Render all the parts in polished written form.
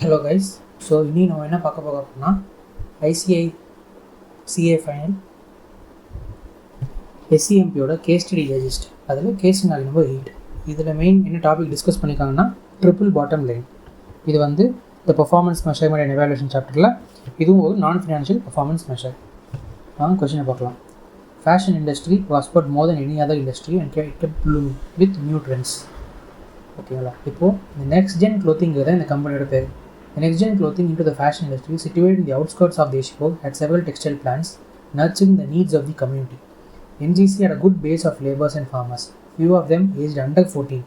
Hello guys. So இனி நம்ம என்ன பார்க்க போகிறோம் அப்படின்னா ஐசிஐ சிஏ ஃபைனல் எஸ்சிஎம்பியோட கேஸ் ஸ்டடி டைஜஸ்ட். அதில் கேஸ் நம்பர் 8. இதில் மெயின் என்ன டாபிக் டிஸ்கஸ் பண்ணியிருக்காங்கன்னா ட்ரிபிள் பாட்டம் லைன். இது வந்து இந்த பெர்ஃபார்மன்ஸ் மெஷர்மெண்ட் அண்ட் எவாலுவேஷன் சாப்டரில் இதுவும் ஒரு நான் ஃபினான்ஷியல் பெர்ஃபார்மன்ஸ் மெஷர். வாங்க கொஸ்டினை பார்க்கலாம். Fashion industry ப்ராஸ்பர்ட் more then any other industry and kept blooming with new trends. ஓகேங்களா? இப்போது இந்த நெக்ஸ்ட் ஜென் க்ளோத்திங்கிறத இந்த கம்பெனியோட பேர். The next gen clothing into the fashion industry, situated in the outskirts of Deshipur, had several textile plants, nurturing the needs of the community. NGC had a good base of laborers and farmers, few of them aged under 14,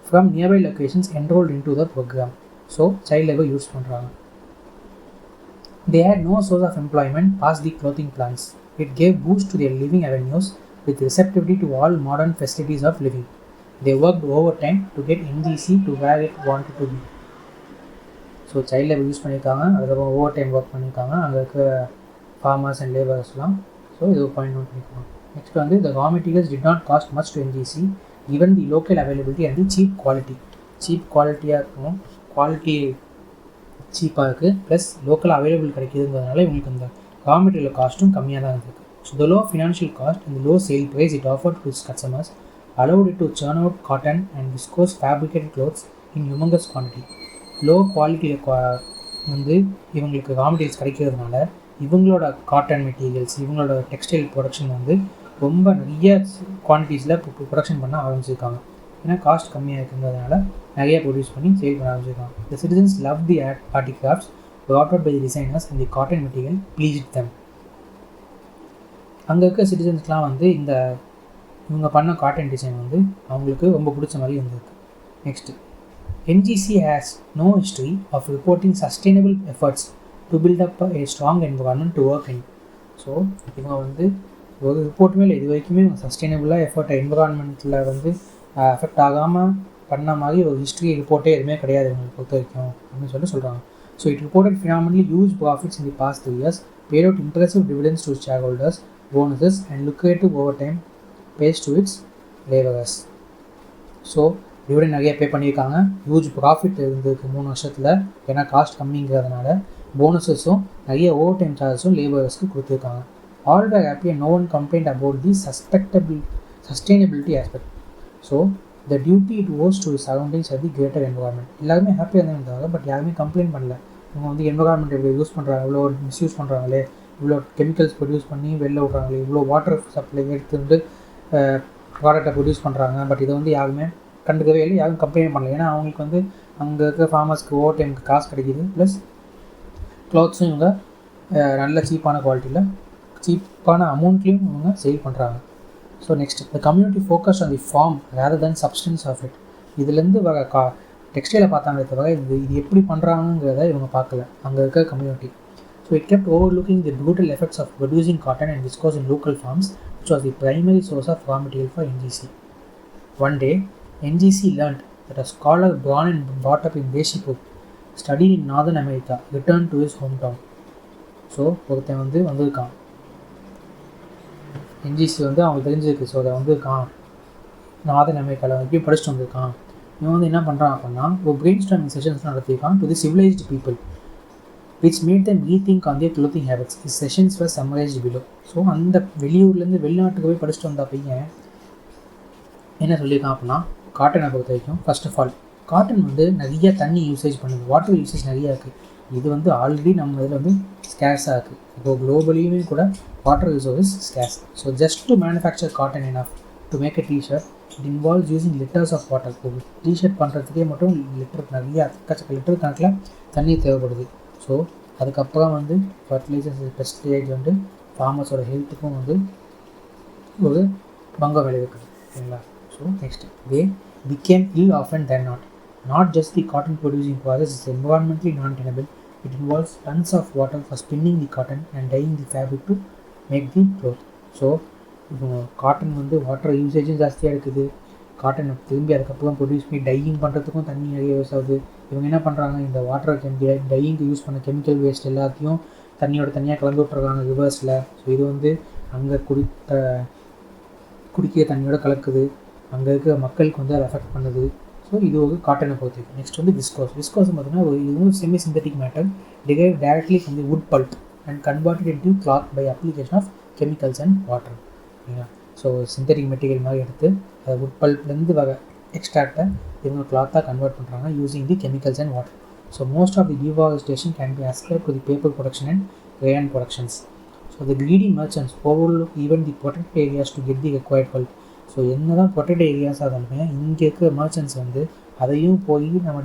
from nearby locations enrolled into the program. So, child labor used பண்றாங்க. They had no source of employment past the clothing plants. It gave boost to their living avenues with receptivity to all modern facilities of living. They worked overtime to get NGC to where it wanted to be. So child labour use பண்ணியிருக்காங்க, அதுக்கப்புறம் over time work பண்ணியிருக்காங்க அங்கே இருக்க farmers and லேபர்ஸ்லாம். So இது ஒரு point note பண்ணியிருக்காங்க. Next வந்து the raw materials did not cost much to NGC even the local availability and the cheap குவாலிட்டியாக இருக்கும். குவாலிட்டி சீப்பாக இருக்குது, ப்ளஸ் லோக்கல் அவைலபிள் கிடைக்கிதுங்கிறதுனால இவங்களுக்கு இந்த ரா மெட்டீரியல் காஸ்ட்டும் கம்மியாக தான் இருந்திருக்கு. So the low financial cost and low sale price it offered to its customers allowed it to churn out cotton and viscose fabricated clothes in humongous quantity. Low குவாலிட்டியில் வந்து இவங்களுக்கு raw materials கிடைக்கிறதுனால இவங்களோட cotton materials, இவங்களோட textile production வந்து ரொம்ப நிறைய குவான்டிட்டிஸில் production பண்ண ஆரம்பிச்சிருக்காங்க. ஏன்னா காஸ்ட் கம்மியாக இருக்குங்கிறதுனால நிறைய ப்ரொடியூஸ் பண்ணி சேல் பண்ண ஆரம்பிச்சிருக்காங்க. The citizens love the artcrafts brought out by the designers and the cotton material pleased them. அங்கே இருக்க சிட்டிசன்ஸ்லாம் வந்து இந்த இவங்க பண்ண காட்டன் டிசைன் வந்து அவங்களுக்கு ரொம்ப பிடிச்ச மாதிரி இருந்திருக்கு. Next, NGC has no history of reporting sustainable efforts to build up a strong environment to work in. So இவங்க வந்து ஒரு ரிப்போர்ட்டுமே இல்லை இது வரைக்குமே இவங்க சஸ்டைனபிளாக என்விரான்மெண்ட்டில் வந்து அஃபெக்ட் ஆகாமல் பண்ண மாதிரி ஒரு ஹிஸ்ட்ரி ரிப்போர்ட்டே எதுவுமே கிடையாது இவங்களுக்கு பொறுத்த வரைக்கும் அப்படின்னு சொல்கிறாங்க. So it reported phenomenally huge profits in the past 3 years, paid out impressive dividends to shareholders, bonuses and lucrative overtime pays to its laborers. So dividend நிறைய பே பண்ணியிருக்காங்க, ஹியூஜ் ப்ராஃபிட் இருந்திருக்கு 3 வருஷத்தில், ஏன்னா காஸ்ட் கம்மிங்கிறதுனால போனஸஸும் நிறைய ஓவர் டைம் சார்ஜஸும் லேபர்ஸ்க்கு கொடுத்துருக்காங்க. All were happy and no one complaint about the sustainability aspect. So the duty it owes to surroundings of the greater environment. எல்லாருமே ஹாப்பியாக இருந்தாங்க, பட் யாருமே கம்ப்ளைண்ட் பண்ணல. இவங்க வந்து என்வரான்மெண்ட் இவ்வளோ யூஸ் பண்ணுறாங்க, இவ்வளோ மிஸ்யூஸ் பண்ணுறாங்களே, இவ்வளோ கெமிக்கல்ஸ் ப்ரொடியூஸ் பண்ணி வெளில விட்றாங்களே, இவ்வளோ வாட்டர் சப்ளை எடுத்துட்டு ப்ராடக்டை ப்ரொடியூஸ் பண்ணுறாங்க, பட் இதை வந்து யாருமே கண்டுக்கவே இல்லை, யாரும் கம்ப்ளைண்ட் பண்ணல. ஏன்னா அவங்களுக்கு வந்து அங்கே இருக்க ஃபார்மர்ஸ்க்கு ஓவர் டைமுக்கு காசு கிடைக்கிது, ப்ளஸ் க்ளாத்ஸும் இவங்க நல்ல சீப்பான குவாலிட்டியில் சீப்பான அமௌண்ட்லேயும் இவங்க சேல் பண்ணுறாங்க. So next, the community focus on the form rather than substance of it. இதுலேருந்து வர டெக்ஸ்டைலை பார்த்தாங்களே தவிர இது எப்படி பண்ணுறாங்கிறத இவங்க பார்க்கல அங்கே இருக்க community. So it kept overlooking the brutal effects of producing cotton and viscose in local farms which was the primary source of raw material for NGC. One day, NGC learned that a scholar born and brought up in Deshipur, studied in Northern America, returned to his hometown. So ஒருத்தன் வந்து வந்திருக்கான், NGC வந்து அவங்களுக்கு தெரிஞ்சிருக்கு. So அதை வந்திருக்கான், northern அமெரிக்காவில் எப்படி படிச்சுட்டு வந்திருக்கான். இவன் வந்து என்ன பண்ணுறான் அப்படின்னா ஒரு பிரெயின் ஸ்டார்மிங் செஷன்ஸ் நடத்தியிருக்கான் to the civilised people which made them rethink on their clothing habits. His sessions were summarized below. So அந்த வெளியூர்லேருந்து வெளிநாட்டுக்கு போய் படிச்சுட்டு வந்த பையன் என்ன சொல்லியிருக்கான் அப்படின்னா, காட்டனை பொறுத்த வரைக்கும் ஃபர்ஸ்ட் ஆஃப் ஆல் காட்டன் வந்து நிறைய தண்ணி யூசேஜ் பண்ணுது, வாட்டர் யூசேஜ் நிறையா இருக்குது. இது வந்து ஆல்ரெடி நம்ம இதில் வந்து ஸ்கேர்ஸாக இருக்குது. இப்போது குளோபலியுமே கூட water usage is scarce. So just to manufacture cotton enough to make a T shirt it involves using litres of water. ஒரு டிஷர்ட் பண்ணுறதுக்கே மட்டும் நிறைய லிட்டர் கணக்கில் தண்ணி தேவைப்படுது. ஸோ அதுக்கப்புறம் வந்து ஃபர்டிலைசர்ஸ், பெஸ்டிசைட்ஸ் வந்து ஃபார்மர்ஸோட ஹெல்த்துக்கும் வந்து ஒரு பங்கம் விளைவிக்குது. ஓகேங்களா? So next, they became ill often then not just the cotton producing process is environmentally non tenable. It involves tons of water for spinning the cotton and dyeing the fabric to make the cloth. So இப்போ cotton வந்து water யூசேஜும் ஜாஸ்தியாக இருக்குது, காட்டனை திரும்பி அதுக்கப்புறம் produce பண்ணி dyeing பண்ணுறதுக்கும் தண்ணி நிறைய யூஸ் ஆகுது. இவங்க என்ன பண்ணுறாங்க, இந்த வாட்டர் டையிங்க்கு யூஸ் பண்ண கெமிக்கல் வேஸ்ட் எல்லாத்தையும் தண்ணியோட தனியாக கலந்து விட்ருக்காங்க ரிவர்ஸில். ஸோ இது வந்து அங்கே குடிக்கிற தண்ணியோட கலக்குது, அங்கே இருக்கிற மக்களுக்கு வந்து அதை அஃபெக்ட் பண்ணுது. ஸோ இது ஒரு காட்டனை பொறுத்து. நெக்ஸ்ட் வந்து விஸ்கோஸ். விஸ்கோஸ் பார்த்தீங்கன்னா இது வந்து semi synthetic matter derive directly from the wood pulp and converted into cloth by application of chemicals and water. ஓகேங்களா? ஸோ சிந்தட்டிக் மெட்டீரியல் மாதிரி எடுத்து அதை வுட் பல்ப்லேருந்து வர எக்ஸ்ட்ராக்டை இவங்க கிளாத்தாக கன்வெர்ட் பண்ணுறாங்க using the chemicals and water. So most of the deforestation can be ascribed to the paper production and rayon productions. So the greedy merchants overlook even the protected areas to get the required pulp. So என்ன தான் protect ஏரியாஸாக இருந்தாலுமே இங்கே இருக்கிற merchants வந்து அதையும் போய் நம்ம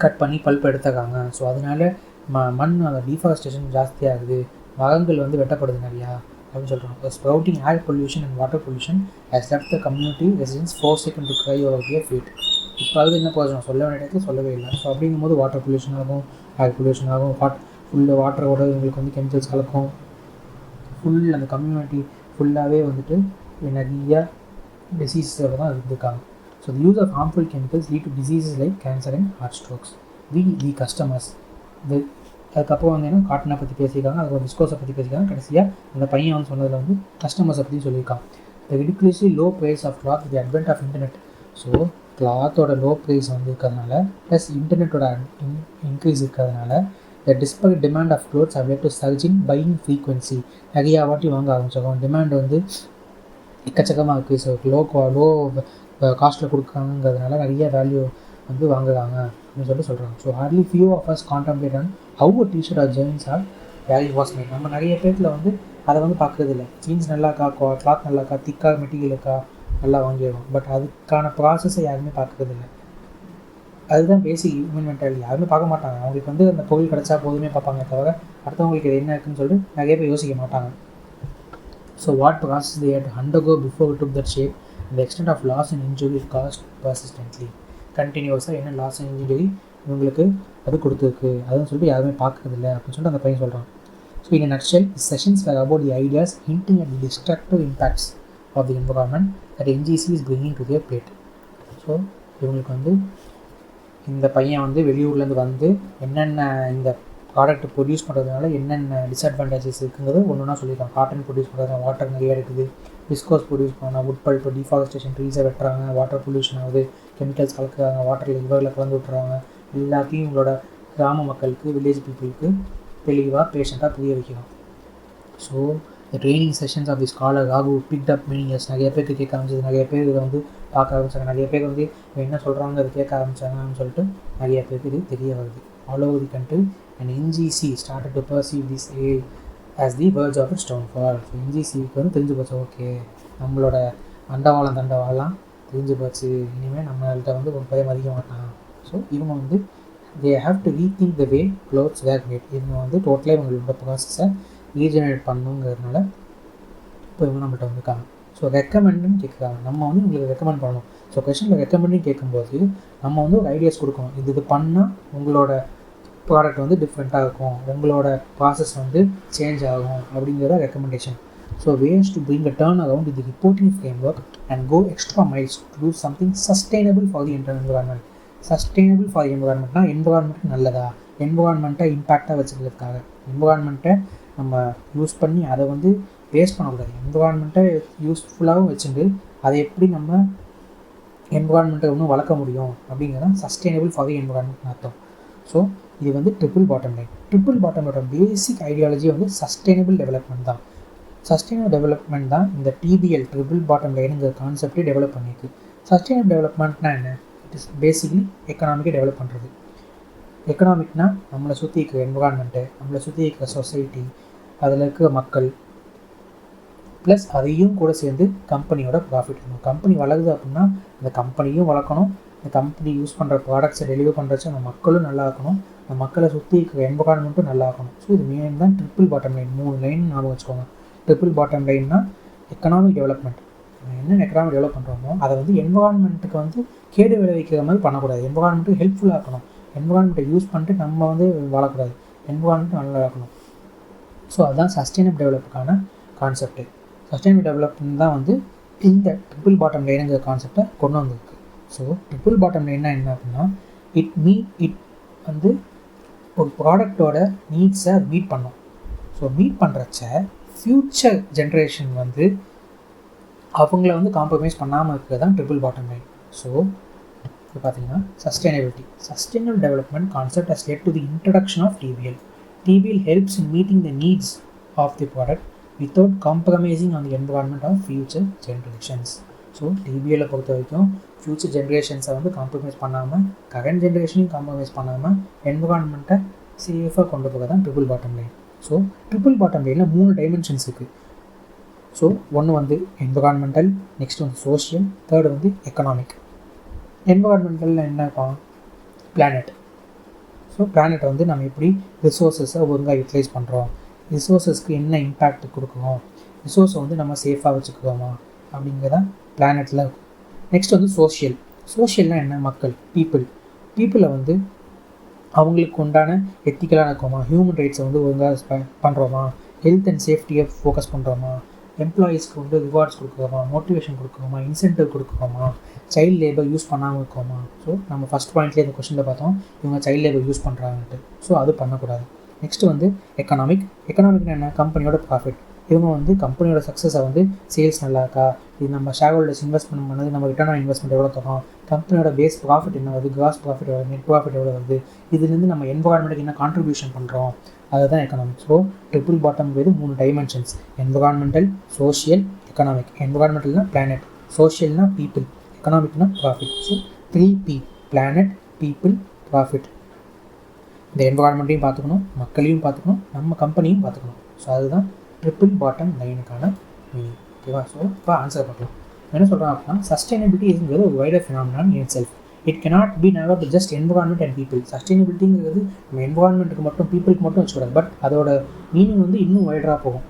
cut பண்ணி பல்ப் எடுத்துக்காங்க. ஸோ அதனால மண் டீஃபாரஸ்டேஷன் ஜாஸ்தியாகுது, மரங்கள் வந்து வெட்டப்படுது நிறையா அப்படின்னு சொல்கிறாங்க. Sprouting air pollution and water pollution has left the community residents forsaken to cry over their fate. இப்போ அது என்ன பிரயோஜனம், சொல்ல வேண்டிய இடத்துல சொல்லவே இல்லை. ஸோ அப்படிங்கும்போது வாட்டர் பொல்யூஷன் ஆகும், ஏர் பொல்யூஷன் ஆகும், ஃபுல்லு வாட்டரோட உங்களுக்கு வந்து கெமிக்கல்ஸ் கலக்கும், ஃபுல் அந்த கம்யூனிட்டி ஃபுல்லாகவே வந்துட்டு நிறைய டிசீஸோட தான் இருந்திருக்காங்க. So the use of harmful chemicals lead to diseases like cancer and heart strokes. The customers அதுக்கப்புறம் வந்து என்ன காட்டனை பற்றி பேசியிருக்காங்க, அதுக்கப்புறம் விஸ்கோஸை பற்றி பேசியிருக்காங்க. கடைசியாக அந்த பையன் வந்து சொன்னதில் வந்து கஸ்டமர்ஸை பற்றி சொல்லியிருக்காங்க. த ridiculously low price of cloth with the advent of internet. So கிளாத்தோட லோ ப்ரைஸ் வந்து இருக்கிறதுனால ப்ளஸ் இன்டர்நெட்டோட இன்க்ரீஸ் இருக்கிறதுனால the disparate demand of clothes have led to surge in buying frequency. நிறையா வாட்டி வாங்க ஆரம்பிச்சிருக்கோம், டிமாண்ட் வந்து எக்கச்சக்கமாக இருக்குது. ஸோ லோ காஸ்ட்டில் கொடுக்குறாங்கிறதுனால நிறைய வேல்யூ வந்து வாங்குறாங்க அப்படின்னு சொல்கிறாங்க. So hardly few of us contemplate on how a T shirt or jeans or value was made. நம்ம நிறைய பேரில் வந்து அதை வந்து பார்க்குறது இல்லை. ஜீன்ஸ் நல்லாக்கா, கிளாத் நல்லாக்கா, திக்காக மெட்டீரியல் இருக்கா, நல்லா வாங்கிடுவோம். பட் அதுக்கான ப்ராசஸை யாருமே பார்க்குறது இல்லை. அதுதான் பேசிக் ஹியூமன் மென்டாலிட்டி. யாருமே பார்க்க மாட்டாங்க. அவங்களுக்கு வந்து அந்த பொருள் கிடச்சா போதுமே பார்ப்பாங்க தவிர அடுத்தவங்களுக்கு இது என்ன இருக்குன்னு சொல்லிட்டு நிறைய பேர் யோசிக்க மாட்டாங்க. So what process they had to undergo before it took that shape and the extent of loss and injury caused persistently. கண்டினியூஸாக என்ன லாஸ் அண்ட் இன்ஜுரி இவங்களுக்கு அது கொடுத்துருக்கு அதுன்னு சொல்லிட்டு யாருமே பார்க்கறதில்ல அப்படின்னு சொல்லிட்டு அந்த பையன் சொல்கிறான். So in a nutshell, the sessions were about the ideas hinting at the destructive impacts of the environment that NGC is bringing to their plate. So இவங்களுக்கு வந்து இந்த பையன் வந்து வெளியூர்லேருந்து வந்து என்னென்ன இந்த ப்ராடக்ட் ப்ரொடியூஸ் பண்ணுறதுனால என்னென்ன டிஸ்அட்வான்டேஜஸ் இருக்குங்கிறது ஒன்று ஒன்றா சொல்லியிருக்காங்க. காட்டன் ப்ரொடியூஸ் பண்ணுறதுனால வாட்டர் நிறையா இருக்குது, விஸ்கோஸ் ப்ரொடியூஸ் பண்ணால் வுட் பல்ப், டிஃபாரஸ்டேஷன், ட்ரீஸை வெட்டுறாங்க, வாட்டர் பொல்யூஷன் ஆகுது, கெமிக்கல்ஸ் கலக்குறாங்க, வாட்டரில் லிவரில் கலந்து விட்டுறாங்க. எல்லாத்தையும் இவங்களோட கிராம மக்களுக்கு, வில்லேஜ் பீப்புளுக்கு தெளிவாக பேஷண்ட்டாக புரிய வைக்கிறோம். So the training sessions of the scholar Raghu picked up meanings. நிறைய பேருக்கு கேட்க ஆரம்பிச்சது, நிறைய பேர் இதை வந்து பார்க்க ஆரம்பிச்சாங்க, நிறைய பேர் வந்து என்ன சொல்கிறாங்க அது கேட்க ஆரம்பிச்சாங்கன்னு சொல்லிட்டு நிறைய பேருக்கு இது தெரிய வருது. All over the country and NGC started to perceive this as the verge of its downfall. So NGCக்கு வந்து தெரிஞ்சு போச்சு, ஓகே நம்மளோட அண்டவாளம் தண்டவாளம் தெரிஞ்சு போச்சு, இனிமேல் நம்மள்கிட்ட வந்து ஒரு பயம் அதிக மாட்டான். ஸோ இவங்க வந்து they have to rethink the way clothes were made. இவங்க வந்து டோட்டலாக இவங்களோட ப்ராசஸை ரீஜெனரேட் பண்ணுங்கிறதுனால இப்போ இவங்க நம்மள்கிட்ட வந்துருக்காங்க. ஸோ ரெக்கமெண்டுன்னு கேட்குறாங்க, நம்ம வந்து உங்களுக்கு ரெக்கமெண்ட் பண்ணணும். ஸோ கொஷனில் ரெக்கமெண்டுன்னு கேட்கும்போது நம்ம வந்து ஒரு ஐடியாஸ் கொடுக்கணும், இது பண்ணால் உங்களோட ப்ராடக்ட் வந்து டிஃப்ரெண்ட்டாக இருக்கும், உங்களோட ப்ராசஸ் வந்து சேஞ்ச் ஆகும் அப்படிங்கிறத ரெக்கமெண்டேஷன். So ways to bring a turn around the reporting framework and go extra miles to do something sustainable for the environment. Sustainable for the என்விரான்மெண்ட்னா என்விரான்மெண்ட்டுக்கு நல்லதா, என்விரான்மெண்ட்டை இம்பேக்டாக வச்சுக்கிறதுக்காக, என்விரான்மெண்ட்டை நம்ம யூஸ் பண்ணி அதை வந்து வேஸ்ட் பண்ணக்கூடாது, என்விரான்மெண்ட்டை யூஸ்ஃபுல்லாகவும் வச்சுட்டு அதை எப்படி நம்ம என்விரான்மெண்ட்டை இன்னும் வளர்க்க முடியும் அப்படிங்கிறதான் சஸ்டைனபிள் ஃபார் தி என்விரான்மெண்ட்னு அர்த்தம். ஸோ இது வந்து ட்ரிபிள் பாட்டம் லைன். ட்ரிபிள் பாட்டமோட பேசிக் ஐடியாலஜி வந்து சஸ்டைனபிள் டெவலப்மெண்ட் தான். சஸ்டைனபிள் டெவலப்மெண்ட் தான் இந்த டிபிஎல் ட்ரிபிள் பாட்டம் லைனுங்கிற கான்செப்டே டெவலப் பண்ணியிருக்கு. சஸ்டைனபிள் டெவலப்மெண்ட்னா என்ன? இட் இஸ் பேசிக்லி எக்கனாமிக்கை டெவலப் பண்ணுறது. எக்கனாமிக்னால் நம்மளை சுற்றி இருக்கிற என்விரான்மெண்ட்டு, நம்மளை சுற்றி இருக்கிற சொசைட்டி, அதில் இருக்கிற மக்கள், ப்ளஸ் அதையும் கூட சேர்ந்து கம்பெனியோட ப்ராஃபிட் இருக்கணும். கம்பெனி வளருது அப்படின்னா அந்த கம்பெனியும் வளர்க்கணும், இந்த கம்பெனி யூஸ் பண்ணுற ப்ராடக்ட்ஸை டெலிவர் பண்ணுறச்சு அந்த மக்களும் நல்லா இருக்கணும், அந்த மக்களை சுற்றி இருக்கிற என்விரான்மெண்ட்டும் நல்லா இருக்கணும். ஸோ இது மெயின் தான் ட்ரிபிள் பாட்டம் லைன். 3 லைன் ஞாபகம் வச்சுக்கோங்க. ட்ரிபிள் பாட்டம் லைன்னா எக்கனாமிக் டெவலப்மெண்ட், என்ன எக்கனாமிக் டெவலப் பண்ணுறோமோ அதை வந்து என்விரான்மெண்ட்டுக்கு வந்து கேடு விளைவிக்கிற மாதிரி பண்ணக்கூடாது, என்விரான்மெண்ட்டுக்கு ஹெல்ப்ஃபுல்லாக இருக்கணும். என்விரான்மெண்ட்டை யூஸ் பண்ணிட்டு நம்ம வந்து வாழக்கூடாது, என்விரான்மெண்ட் நல்லா இருக்கணும். ஸோ அதுதான் சஸ்டைனபிள் டெவலப்புக்கான கான்செப்ட்டு. சஸ்டைனபிள் டெவலப்மெண்ட் தான் வந்து இந்த ட்ரிபிள் பாட்டம் லைனுங்கிற கான்செப்டை கொண்டு வந்திருக்கு. ஸோ ட்ரிபிள் பாட்டம் லைன்னா என்ன அப்படின்னா இட் வந்து ஒரு ப்ராடக்டோட நீட்ஸை மீட் பண்ணும். ஸோ மீட் பண்ணுறச்ச ஃப்யூச்சர் ஜென்ரேஷன் அவங்கள காம்ப்ரமைஸ் பண்ணாமல் இருக்கிறது தான் ட்ரிபிள் பாட்டம் லைன். ஸோ இப்போ பார்த்தீங்கன்னா sustainable development concept has led to the introduction of TBL. TBL helps in meeting the needs of the product without compromising on the environment of future generations. So டிபிஎல்லை பொறுத்த வரைக்கும் future ஜென்ரேஷன்ஸை வந்து compromise பண்ணாமல் current ஜென்ரேஷனையும் compromise பண்ணாமல் என்விரான்மெண்ட்டை சேஃபாக கொண்டு போக தான் triple bottom line. So triple bottom லைனில் 3 டைமென்ஷன்ஸ் இருக்குது. ஸோ ஒன்று வந்து என்விரான்மெண்டல், நெக்ஸ்ட் வந்து சோஷியல், தேர்டு வந்து எக்கனாமிக். என்விரான்மெண்டலில் என்ன இருக்கும்? பிளானட். ஸோ பிளானட்டை வந்து நம்ம எப்படி ரிசோர்ஸஸை ஒழுங்காக யூட்டிலைஸ் பண்ணுறோம், ரிசோர்ஸஸ்க்கு என்ன இம்பேக்ட் கொடுக்கணும், ரிசோர்ஸை வந்து நம்ம சேஃபாக வச்சுக்கிறோமா அப்படிங்கிறதான் பிளானட்டில் இருக்கும். நெக்ஸ்ட் வந்து சோஷியல்னால் என்ன? மக்கள், பீப்புளை வந்து அவங்களுக்கு உண்டான எத்திக்கலாக இருக்கோமா, ஹியூமன் ரைட்ஸை வந்து ஒழுங்காக பண்ணுறோமா, ஹெல்த் அண்ட் சேஃப்டியை ஃபோக்கஸ் பண்ணுறோமா, எம்ப்ளாயீஸ்க்கு வந்து ரிவார்ட்ஸ் கொடுக்குறோமா, மோட்டிவேஷன் கொடுக்குறோமா, இன்சென்டிவ் கொடுக்குறோமா, சைல்டு லேபர் யூஸ் பண்ணாமல் இருக்கோமா. ஸோ நம்ம ஃபஸ்ட் பாயிண்ட்லேயே இந்த கொஸ்டினில் பார்த்தோம் இவங்க சைல்டு லேபர் யூஸ் பண்ணுறாங்கன்ட்டு. ஸோ அது பண்ணக்கூடாது. நெக்ஸ்ட்டு வந்து எக்கனாமிக்னா என்ன? கம்பெனியோட ப்ராஃபிட். இவங்க வந்து கம்பெனியோட சக்ஸஸை வந்து சேல்ஸ் நல்லா இருக்கா, இது நம்ம ஷேர் ஹோல்டர்ஸ் இன்வெஸ்ட்மெண்ட் பண்ணது நம்ம ரிட்டர்ன் ஆன் இன்வெஸ்ட்மெண்ட் எவ்வளோ தரோம், கம்பெனியோட பேஸ் ப்ராஃபிட் என்ன வருது, கிராஸ் ப்ராஃபிட் எவ்வளோ, நெட் ப்ராஃபிட் எவ்வளோ வருது, இதுலேருந்து நம்ம என்விரான்மெண்ட்டுக்கு என்ன கான்ட்ரிபியூஷன் பண்ணுறோம், அதுதான் எக்கனாமிக்ஸ். ஸோ ட்ரிபிள் பாட்டம்ங்கிறது 3 டைமென்ஷன்ஸ்: என்விரான்மெண்டல், சோஷியல், எக்கனாமிக். என்விரான்மெண்டல்னா பிளானட், சோஷியல்னா பீப்புள், எக்கனாமிக்னா profit. So 3P: planet, people, profit. இந்த என்விரான்மெண்ட்டையும் பார்த்துக்கணும், மக்களையும் பார்த்துக்கணும், நம்ம கம்பெனியும் பார்த்துக்கணும். ஸோ அதுதான் ட்ரிபிள் பாட்டம் லைனுக்கான மீனிங். ஓகேவா? ஸோ இப்போ ஆன்சர் பார்க்கலாம். என்ன சொல்கிறேன் அப்படின்னா, சஸ்டைனபிலிட்டி இஸ்ங்கிறது ஒரு wider phenomenon in self. It cannot be never to just environment and people. சஸ்டைனபிலிட்டிங்கிறது நம்ம என்விரான்மெண்ட்டுக்கு மட்டும் பீப்புளுக்கு மட்டும் வச்சுக்கூடாது. பட் அதோட மீனிங் வந்து இன்னும் வைடராக போகும்.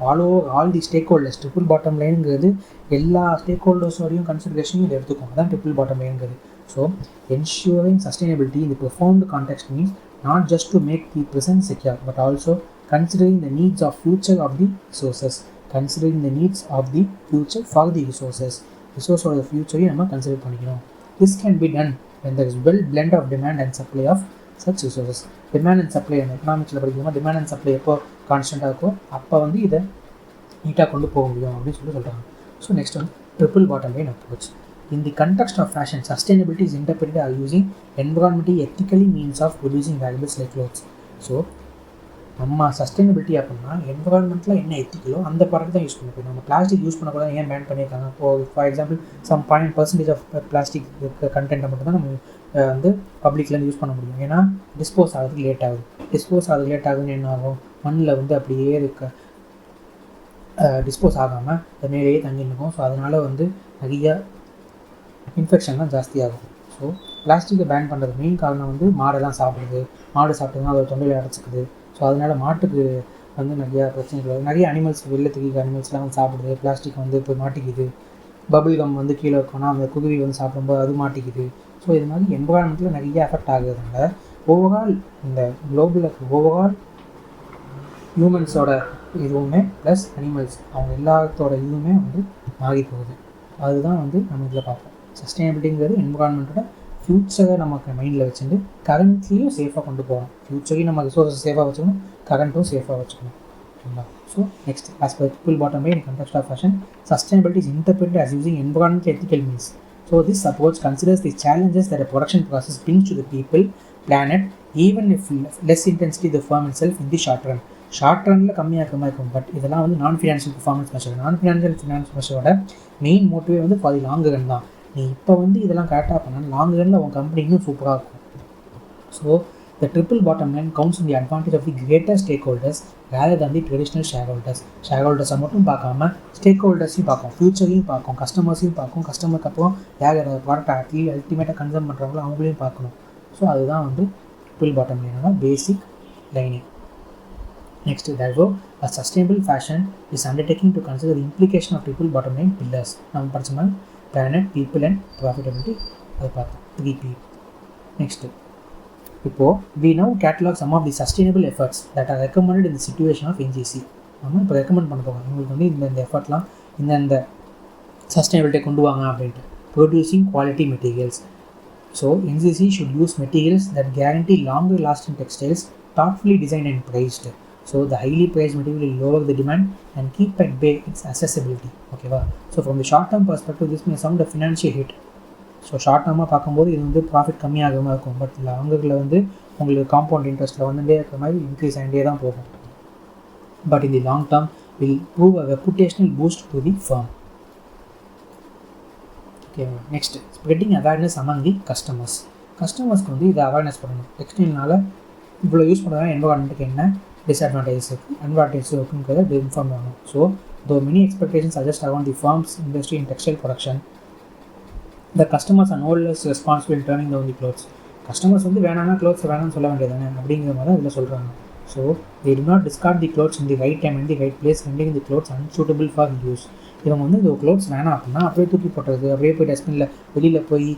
All the stakeholders. Triple bottom லைனுங்கிறது எல்லா ஸ்டேக் ஹோல்டர்ஸோடையும் கன்சிடரேஷனையும் இது எடுத்துக்கும். அதான் ட்ரிபிள் பாட்டம் லைனுங்கிறது. So ensuring sustainability in the profound context means not just to make the present secure but also considering the needs of future of the resources. Considering the needs of the future for the resources. ரிசோர்ஸோட ஃபியூச்சரையும் நம்ம consider பண்ணிக்கணும். This can be done when there is well blend of demand and supply of such resources. Demand and supply அந்த எக்கனாமிக்ஸில் படிக்கிறோமா, demand and supply எப்போ கான்ஸ்டண்ட்டாக இருக்கோ அப்போ வந்து இதை நீட்டாக கொண்டு போக முடியும் அப்படின்னு சொல்கிறாங்க. ஸோ நெக்ஸ்ட் வந்து triple bottom line approach. In the context of fashion, sustainability is interpreted as using environmentally ethically means of producing valuables like clothes. So நம்ம சஸ்டைனபிலிட்டி அப்படின்னா என்விரான்மெண்ட்டில் என்ன எத்திக்கலோ அந்த ப்ராடக்ட் தான் யூஸ் பண்ணணும். நம்ம பிளாஸ்டிக் யூஸ் பண்ணக்கூடாது ஏன் பேன் பண்ணியிருக்காங்க? இப்போது for example some 0.% of plastic கண்டென்ட்டை மட்டும் தான் நம்ம வந்து பப்ளிக்லேருந்து யூஸ் பண்ண முடியும். ஏன்னா டிஸ்போஸ் ஆகிறதுக்கு லேட் ஆகுதுன்னு என்ன ஆகும்? மண்ணில் வந்து அப்படியே டிஸ்போஸ் ஆகாமல் அது மேலேயே தங்கி நிற்கும். ஸோ அதனால் வந்து நிறைய இன்ஃபெக்ஷன்லாம் ஜாஸ்தியாகும். ஸோ பிளாஸ்டிக்கை பேன் பண்ணுறது மெயின் காரணம் வந்து மாடெல்லாம் சாப்பிடுது. மாடு சாப்பிட்டதுன்னா அதோட தொண்டையில் அடைச்சிக்குது. ஸோ அதனால் மாட்டுக்கு வந்து நிறையா பிரச்சனைகள் வருது. நிறைய அனிமல்ஸ் வெளில தூக்கி அனிமல்ஸ்லாம் வந்து சாப்பிடுது. பிளாஸ்டிக் வந்து போய் மாட்டிக்குது. பபிள் கம் வந்து கீழே இருக்கோன்னா அந்த குருவி வந்து சாப்பிடும்போது அது மாட்டிக்குது. ஸோ இது மாதிரி என்விரான்மெண்ட்டில் நிறைய எஃபெக்ட் ஆகுறதுனால ஓவரால் இந்த குளோபலில் ஓவரால் ஹியூமன்ஸோட இதுவுமே ப்ளஸ் அனிமல்ஸ் அவங்க எல்லாத்தோட இதுவுமே வந்து மாறி போகுது. அதுதான் வந்து நம்ம இதில் பார்ப்போம். சஸ்டைனபிலிட்டிங்கிறது என்விரான்மெண்ட்டோட ஃப்யூச்சரை நமக்கு மைண்டில் வச்சுட்டு கரண்ட்லேயும் சேஃபாக கொண்டு போகணும். ஃப்யூச்சரையும் நம்ம ரிசோர்ஸஸ் சேஃபாக வச்சுக்கணும், கரண்ட்டும் சேஃபாக வச்சுக்கணும். ஓகேங்களா? So next, as per triple bottom line in context of fashion, sustainability is interpreted as using environmental ethical means. So this approach considers the challenges that a production process brings to the people, planet, even if less intensity the firm itself in the short run. Short ரனில் கம்மியாக இருக்க மாதிரி இருக்கும். But இதெல்லாம் வந்து non financial performance measure. Finance மெஷரோட main மோட்டிவே வந்து ஃபார் தி லாங் ரன் தான். நீ இப்போ வந்து இதெல்லாம் கரெக்டாக பண்ணால் லாங் ரனில் உங்கள் கம்பெனி இன்னும் சூப்பராக இருக்கும். So the triple bottom line counts the advantage of the greater stakeholders rather than the traditional share ஹோல்டர்ஸை மட்டும் பார்க்காம ஸ்டேக் ஹோல்டர்ஸையும் பார்க்கும், ஃபியூச்சரையும் பார்க்கும், கஸ்டமர்ஸையும் பார்க்கும். கஸ்டமருக்கு அப்புறம் யார் ப்ராடக்ட் அல்டிமேட்டாக கன்சூம் பண்ணுறாங்களோ அவங்களையும் பார்க்கணும். ஸோ அதுதான் வந்து ட்ரிபிள் பாட்டம் லைனோட basic lining. Next, therefore, a sustainable fashion is undertaking to consider the implication of triple bottom line pillars. நம்ம படிச்ச மாதிரி planet, people and profitability அது பார்த்தோம். 3P. Next, இப்போது we now catalog some of the sustainable efforts that are recommended in the situation of NGC. நம்ம இப்போ recommend பண்ண போகிறோம் உங்களுக்கு வந்து இந்த எஃபர்ட்லாம் இந்த சஸ்டைனபிலிட்டியை கொண்டு வாங்க அப்படின்ட்டு. Producing quality materials. So NGC should use materials that guarantee longer lasting textiles, thoughtfully designed and priced. So the highly priced material will lower the demand and keep at bay its accessibility. Okay, so from the short term perspective, this may sound a financial hit. So short டேர்மாக பார்க்கும்போது இது வந்து profit கம்மியாகாமல் இருக்கும். But லாங்கில் வந்து உங்களுக்கு compound இன்ட்ரெஸ்ட்டில் வந்துட்டே இருக்கிற மாதிரி இன்க்ரீஸ் ஆகிட்டே தான் போகும். பட் இந்த long term will prove a reputational boost to the firm. ஓகேவா? Next spreading awareness among the கஸ்டமர்ஸ்க்கு வந்து இதை அவேர்னஸ் பண்ணணும். டெக்ஸ்டைல்னால் இவ்வளோ யூஸ் பண்ணுறதுனால என்வரான்மெண்ட்டுக்கு என்ன டிஸ்அட்வான்டேஜஸ் இருக்குது, அட்வான்டேஜஸ் இருக்குங்கிறத இன்ஃபார்ம் பண்ணணும். So though many expectations suggest around the farms industry in textile production, the customers are no less responsible in turning down the clothes. Customers வந்து வேணாம்னா க்ளோத்ஸ் வேணாம்னு சொல்ல வேண்டியதானே அப்படிங்கிற மாதிரி தான் இதில் சொல்கிறாங்க. So they do not discard the clothes in the right time and the right place, rendering the clothes unsuitable for use. இவங்க வந்து இந்த க்ளோத்ஸ் வேணாம் அப்படின்னா அப்படியே தூக்கி போட்டுறது, அப்படியே போய் டஸ்ட்பினில் வெளியில் போய்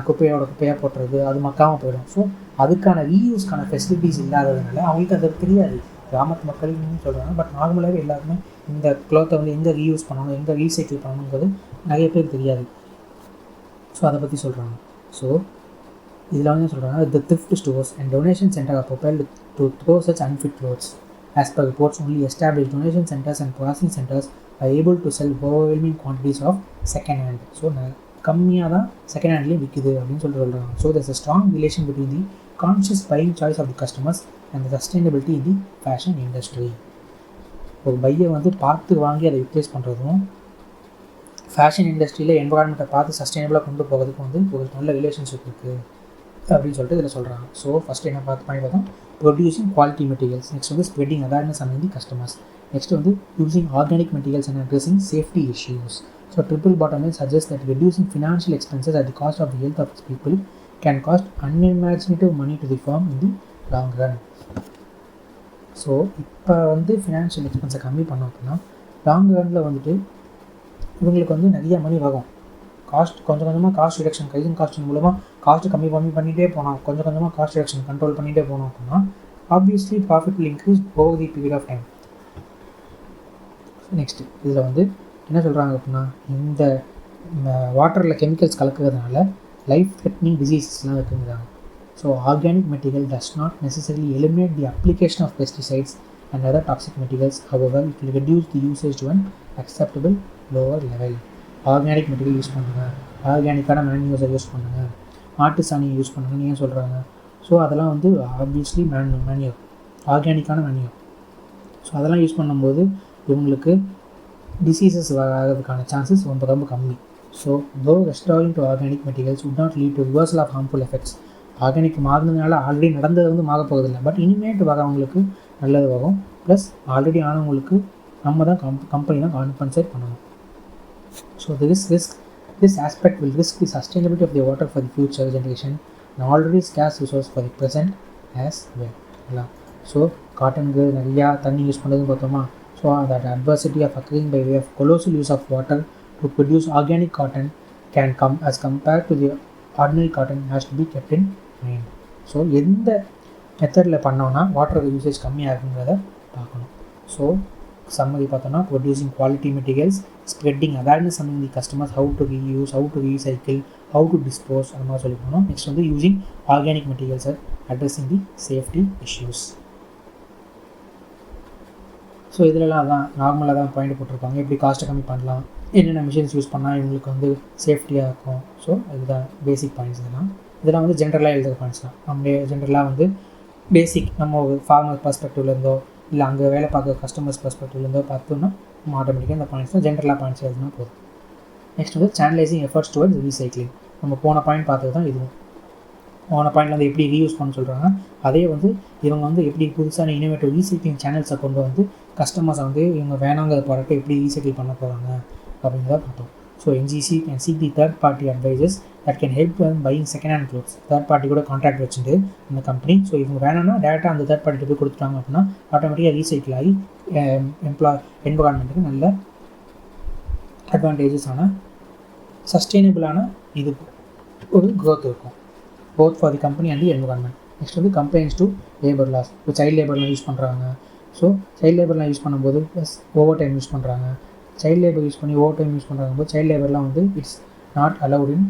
குப்பையாக போட்டுறது, அது மக்காமல் போயிடும். ஸோ அதுக்கான ரீயூஸ்க்கான ஃபெசிலிட்டிஸ் இல்லாததுனால அவங்களுக்கு அது தெரியாது. கிராமத்து மக்கள்னு சொல்கிறாங்க, பட் நார்மலாகவே எல்லாருமே இந்த க்ளோத்தை வந்து எங்கே ரீயூஸ் பண்ணணும், எங்கே ரீசைக்கிள் பண்ணணுங்கிறது நிறைய பேருக்கு தெரியாது. ஸோ அதை பற்றி சொல்கிறாங்க. ஸோ இதில் வந்து சொல்கிறாங்க, the thrift stores and donation center are propelled to throw such unfit clothes. As per reports, only established donation centers and processing centers are able to sell overwhelming quantities of second hand. So கம்மியாக தான் second ஹேண்ட்லேயும் விற்குது அப்படின்னு சொல்கிறாங்க. So there's a strong relation between the conscious buying choice of the customers and the sustainability in the fashion industry. ஒரு பையை வந்து பார்த்து வாங்கி அதை ரிப்ளேஸ் பண்ணுறதும் ஃபேஷன் இண்டஸ்ட்ரியில் என்வரான்மெண்ட்டை பார்த்து சஸ்டைனபிளாக கொண்டு போகிறதுக்கு வந்து ஒரு நல்ல ரிலேஷன்ஷிப் இருக்குது அப்படின்னு சொல்லிட்டு இதில் சொல்கிறாங்க. ஸோ ஃபஸ்ட்டு என்ன பார்த்தோம், ப்ரொடியூசிங் குவாலிட்டி மெட்டீரியல்ஸ். நெக்ஸ்ட் வந்து spreading awareness among the customers. Next வந்து using organic materials and addressing safety issues. So triple bottom line suggest that reducing financial expenses at the cost of the health of people can cost unimaginative money to the farm in the long run. So இப்போ வந்து financial எக்ஸ்பென்ஸை கம்மி பண்ணோம் அப்படின்னா long Ranil வந்துட்டு இவங்களுக்கு வந்து நிறைய மணி வரும். காஸ்ட் கொஞ்சம் கொஞ்சமாக காஸ்ட் ரிடக்ஷன், கைசிங் காஸ்டிங் மூலமாக காஸ்ட்டு கம்மி பண்ணிகிட்டே போனோம், கொஞ்சம் கொஞ்சமாக காஸ்ட் ரிடக்ஷன் கண்ட்ரோல் பண்ணிகிட்டே போனோம் அப்படின்னா obviously profit will increase over the period of time. Next இதில் வந்து என்ன சொல்கிறாங்க அப்படின்னா, இந்த வாட்டரில் கெமிக்கல்ஸ் கலக்கிறதுனால லைஃப் த்ரெட்னிங் டிசீசஸ்லாம் இருக்குங்கிறாங்க. So organic material does not necessarily eliminate the application of pesticides and other toxic materials. However it will reduce the usage to an acceptable lower level. Organic material use பண்ணுங்கள், ஆர்கானிக்கான மேன்யூஸை use பண்ணுங்கள், மாட்டு சாணியை use பண்ணுங்கன்னு ஏன் சொல்கிறாங்க? So அதெல்லாம் வந்து ஆப்வியஸ்லி மேன்யூர், ஆர்கானிக்கான மேன்யூர். ஸோ அதெல்லாம் யூஸ் பண்ணும்போது இவங்களுக்கு டிசீசஸ் வர்றதுக்கான சான்சஸ் ரொம்ப ரொம்ப கம்மி. So though restoring to organic materials would not lead to reversal of harmful effects. Organic மாறினதுனால ஆல்ரெடி நடந்தது வந்து மாற போகிறதில்லை, பட் இனிமேட்டு வரவங்களுக்கு நல்லது வரும். ப்ளஸ் ஆல்ரெடி ஆனவங்களுக்கு நம்ம தான் கம்பெனி தான் காம்பன்சேட் பண்ணணும். So this aspect will risk the sustainability of the water for the future generation, an already scarce resource for the present as well. So காட்டனுக்கு நிறையா தண்ணி யூஸ் பண்ணுறதுன்னு பார்த்தோமா. So that adversity of occurring by way of colossal use of water to produce organic cotton can come as compared to the ordinary cotton has to be kept in mind. So எந்த மெத்தடில் பண்ணோன்னா water usage கம்மியாக இருக்குங்கிறத பார்க்கணும். So summary பார்த்தோன்னா producing quality materials, spreading awareness among the customers, how to reuse, how to recycle, how to dispose, அந்த மாதிரி சொல்லி போனோம். நெக்ஸ்ட் வந்து யூஸிங் ஆர்கானிக் மெட்டீரியல்ஸை addressing the safety issues. So இதிலலாம் தான் நார்மலாக தான் பாயிண்ட் போட்டிருப்பாங்க, எப்படி காஸ்ட்டை கம்மி பண்ணலாம், என்னென்ன மிஷின்ஸ் யூஸ் பண்ணால் இவங்களுக்கு வந்து சேஃப்டியாக இருக்கும். ஸோ இதுதான் பேசிக் பாயிண்ட்ஸ். இதெல்லாம் வந்து ஜென்ரலாக எழுதுகிற பாயிண்ட்ஸ் தான். நம்ம ஜென்ரலாக வந்து பேசிக் நம்ம ஒரு ஃபார்மர் பர்ஸ்பெக்டிவ்லேருந்தோ இல்லை அங்கே வேலை பார்க்குற கஸ்டமர்ஸ் பர்ஸ்பெக்டிவ்லேருந்தோ பார்த்தோன்னா நம்ம ஆட்டோமேட்டிக்காக இந்த பாயிண்ட்ஸ் தான் ஜென்ரலாக பாயிண்ட்ஸ் எழுதுனா போதும். நெக்ஸ்ட் வந்து சேனலைசிங் எஃபர்ட்ஸ் டுவர்ட்ஸ் ரீசைக்ளிங். நம்ம போன பாயிண்ட் பார்த்தது தான் இதுவும். போன பாயிண்டில் வந்து எப்படி ரீயூஸ் பண்ண சொல்கிறாங்க, அதே வந்து இவங்க வந்து எப்படி புதுசான இனோவேட்டிவ் ரீசைக்ளிங் சேனல்ஸை கொண்டு வந்து கஸ்டமர்ஸை வந்து இவங்க வேணாங்கிற ப்ராடக்ட்டை எப்படி ரீசைக்கிள் பண்ண போகிறாங்க அப்படிங்கிறத பார்த்தோம். So NGC can seek the third party advisers that can help buying second hand clothes. Third party கூட கான்ட்ராக்ட் வச்சுட்டு இந்த கம்பெனி, ஸோ இவங்க வேணும்னா டேரெக்டாக அந்த தேர்ட் பார்ட்டிட்டு போய் கொடுத்துட்டாங்க அப்படின்னா ஆட்டோமேட்டிக்காக ரீசைக்கிள் ஆகி என்வரான்மெண்ட்டுக்கு நல்ல அட்வான்டேஜஸான சஸ்டெயினபிளான இது ஒரு க்ரோத் இருக்கும், both for the company and the environment. Next வந்து கம்ப்ளைண்ட்ஸ் டு லேபர் லாஸ். இப்போ சைல்டு லேபர்லாம் யூஸ் பண்ணுறாங்க. ஸோ சைல்டு லேபர்லாம் யூஸ் பண்ணும்போது ப்ளஸ் ஓவர் டைம் யூஸ் பண்ணுறாங்க. சைல்டு லேபர் யூஸ் பண்ணி ஓவர் டைம் யூஸ் பண்ணுறாங்க போது சைல்டு லேபர்லாம் வந்து it's not allowed in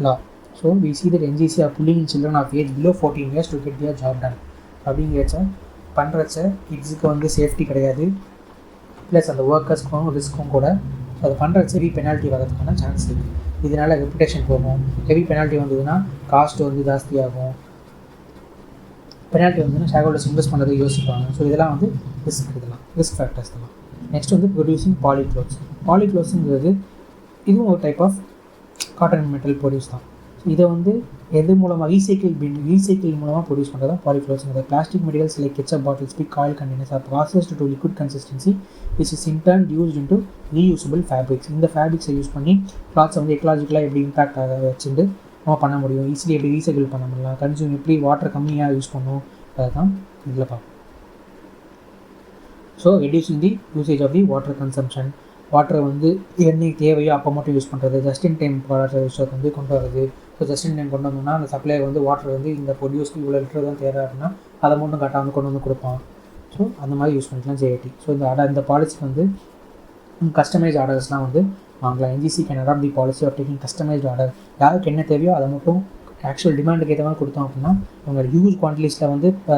law. So we see that NGC are pulling in children of age below 14 years to get their job done. அப்படிங்கிறச்ச பண்ணுறச்ச கிட்ஸுக்கு வந்து safety கிடையாது, plus அந்த ஒர்க்கர்ஸ்க்கும் ரிஸ்க்கும் கூட. அது பண்ணுறச்ச பெனால்ட்டி வரதுக்கான சான்ஸ் இருக்குது. இதனால் ரெப்புடேஷன் போகும். ஹெவி பெனால்ட்டி வந்ததுன்னா காஸ்ட் வந்து ஜாஸ்தியாகும். பெனால்ட்டி வந்ததுன்னா ஷேர் ஹோல்டர்ஸ் இன்வெஸ்ட் பண்ணுறதுக்கு யோசிப்பாங்க. ஸோ இதெல்லாம் வந்து ரிஸ்க் ஃபேக்டர்ஸ் தான். நெக்ஸ்ட் வந்து ப்ரொடியூசிங் பாலிக்ளோத்ஸ். பாலிக்ளோத்ஸுங்கிறது இதுவும் ஒரு type of cotton metal produce தான். இதை வந்து எது மூலமாக ரீசைக்கிள் மூலமாக ப்ரொடியூஸ் பண்ணுறது தான் பாலிக்ளோத்ஸுங்கிறது. Plastic materials like ketchup bottles, big oil containers are processed to liquid consistency which is in turn used into reusable fabrics. இந்த ஃபேப்ரிக்ஸை யூஸ் பண்ணி கிளாத்ஸை வந்து எக்கலாஜிக்கலாக எப்படி இம்பாக்ட் ஆக வச்சுட்டு நம்ம பண்ண முடியும், ஈஸிலி எப்படி ரீசைக்கிள் பண்ண முடியலாம், கன்சியூம் எப்படி வாட்டர் கம்மியாக யூஸ் பண்ணும், அதை தான் இதில் பார்ப்போம். So reducing the usage of the water consumption. வாட்டரை வந்து என்னைக்கு தேவையோ அப்போ மட்டும் யூஸ் பண்ணுறது. ஜஸ்ட் இன் டைம் வாட்டர் யூஸை வந்து கொண்டு வரது. ஸோ ஜஸ்ட் இன் டைம் கொண்டு வந்தோம்னா அந்த சப்ளையர் வந்து வாட்டர் வந்து இந்த ப்ரொடியூஸ்க்கு இவ்வளோ லிட்டர் தான் தேவை அப்படின்னா அதை மட்டும் கரெக்டாக வந்து கொண்டு வந்து கொடுப்பான். ஸோ அந்த மாதிரி யூஸ் பண்ணிக்கலாம் JIT. ஸோ இந்த பாலிசிக்கு வந்து கஸ்டமைஸ்ட் ஆர்டர்ஸ்லாம் வந்து வாங்கலாம். NGC can adopt the policy of taking customised order. யாருக்கு என்ன தேவையோ அதை மட்டும் ஆக்சுவல் டிமாண்டுக்கு ஏற்ற மாதிரி கொடுத்தோம் அப்படின்னா இவங்க ஹியூஜ் குவான்டிட்டிஸில் வந்து இப்போ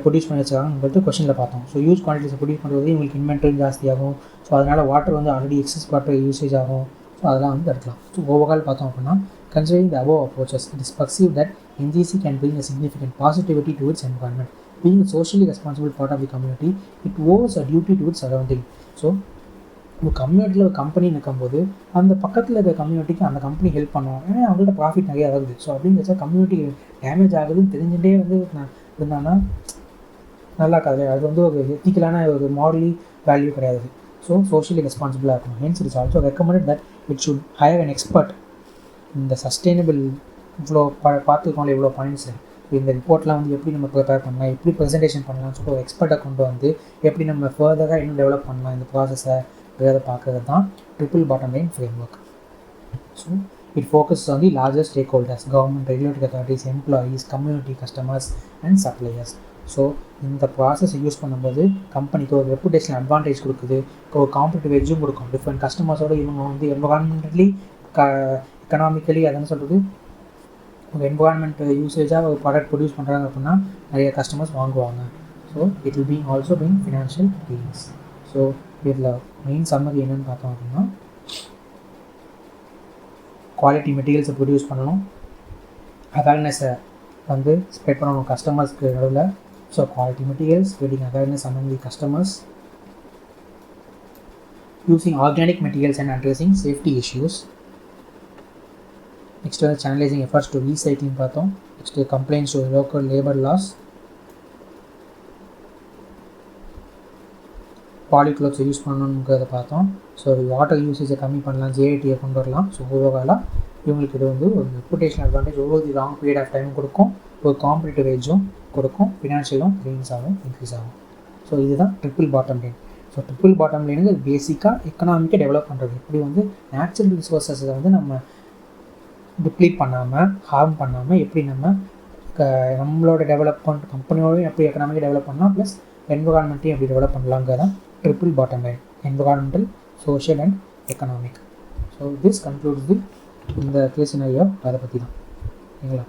ப்ரொடியூஸ் பண்ணி வச்சுருக்காங்க கொஸ்டினில் பார்த்தோம். ஸோ ஹியூஜ் குவான்டிட்டிஸை ப்ரொடியூஸ் பண்ணுறது இவங்களுக்கு இன்வென்டரி ஜாஸ்தியாகும். ஸோ அதனால் வாட்டர் வந்து ஆல்ரெடி எக்ஸஸ் வாட்டர் யூசேஜ் ஆகும். ஸோ அதெல்லாம் வந்து எடுக்கலாம். ஸோ ஓவரால் பார்த்தோம் அப்படின்னா considering the above approaches, it is perceived that NGC can bring a significant positivity to its environment. Being a socially responsible part of the community, it owes a duty to its surrounding. So ஒரு கம்யூனிட்டியில் ஒரு company நிற்கும்போது அந்த பக்கத்தில் இருக்கிற கம்யூனிட்டிக்கு அந்த company help பண்ணுவோம். ஏன்னா அவங்கள்ட்ட ப்ராஃபிட் நிறையா வருது. ஸோ அப்படின்னு வச்சா கம்யூனிட்டி டேமேஜ் ஆகுதுன்னு தெரிஞ்சுட்டே வந்து இருந்தாங்கன்னா நல்லா இருக்காது. அது வந்து ஒரு எத்திக்கலான ஒரு மாரலி வேல்யூ கிடையாது. ஸோ சோஷியலி ரெஸ்பான்சிபிளாக இருக்கணும். Hence it is also recommended that it should higher an expert இந்த சஸ்டெயினபிள். இவ்வளோ பார்த்துக்கோங்களேன் இவ்வளோ பாயிண்ட்ஸு. இந்த ரிப்போர்ட்லாம் வந்து எப்படி நம்ம ப்ரிப்பேர் பண்ணலாம், எப்படி ப்ரெசன்டேஷன் பண்ணலாம்னு சொல்லிட்டு ஒரு எக்ஸ்பர்ட்டை கொண்டு வந்து எப்படி நம்ம ஃபர்தராக இன்னும் டெவலப் பண்ணலாம் இந்த ப்ராசஸை அதை பார்க்குறது தான் triple bottom line framework. So it focus on the largest stack holders, government, regulatory authorities, employees, community, customers and suppliers. So இந்த ப்ராசஸை யூஸ் பண்ணும்போது கம்பெனிக்கு ஒரு ரெப்புடேஷன் அட்வான்டேஜ் கொடுக்குது, ஒரு காம்படிட்டிவ் எட்ஜும் கொடுக்கும். டிஃப்ரெண்ட் கஸ்டமர்ஸோடு இவங்க வந்து என்வரான்மெண்டலி எக்கனாமிக்கலி அதன்னு சொல்கிறது ஒரு என்வரான்மெண்ட் யூசேஜாக ஒரு ப்ராடக்ட் ப்ரொடியூஸ் பண்ணுறாங்க அப்படின்னா நிறைய கஸ்டமர்ஸ் வாங்குவாங்க. So it will be also being financial gains. So இதில் மெயின் சம்மரி என்னென்னு பார்த்தோம் அப்படின்னா குவாலிட்டி மெட்டீரியல்ஸை ப்ரொடியூஸ் பண்ணணும், அவேர்னஸை வந்து ஸ்ப்ரெட் பண்ணணும் கஸ்டமர்ஸ்க்கு நடுவில். So quality materials, spreading awareness among the customers, using organic materials and addressing safety issues. Next வந்து channelizing efforts to recycling பார்த்தோம். Next complaints to local labor laws. பாலிக்ளோத்ஸை யூஸ் பண்ணணுங்கிறத பார்த்தோம். ஸோ வாட்டர் யூசேஜை கம்மி பண்ணலாம், JITயை கொண்டு வரலாம். ஸோ ஓவராலாக இவங்களுக்கு இது வந்து ஒரு ரெப்புடேஷன் அட்வான்டேஜ் ஒவ்வொரு லாங் பீரியட் ஆஃப் டைமும் கொடுக்கும், ஒரு காம்படிட்டிவ் எட்ஜும் கொடுக்கும், ஃபினான்ஷியலும் கெயின்ஸ் ஆகும், இன்க்ரீஸ் ஆகும். ஸோ இதுதான் triple bottom line. So triple bottom லைனுங்க பேசிக்காக எக்கனாமிக்கை டெவலப் பண்ணுறது. இப்படி வந்து நேச்சுரல் ரிசோர்ஸஸை வந்து நம்ம டிப்ளீட் பண்ணாமல் ஹார்ம் பண்ணாமல் எப்படி நம்ம நம்மளோட டெவலப்மெண்ட் கம்பெனியோடையும் எப்படி எக்கனாமிக்கை டெவலப் பண்ணலாம், ப்ளஸ் என்விரான்மெண்ட்டையும் எப்படி டெவலப் பண்ணலாங்கிறதான் triple bottom line, environmental, social and economic. So this concludes the இந்த கேஸ் சினாரியோ அதை பற்றி தான். சரிங்களா?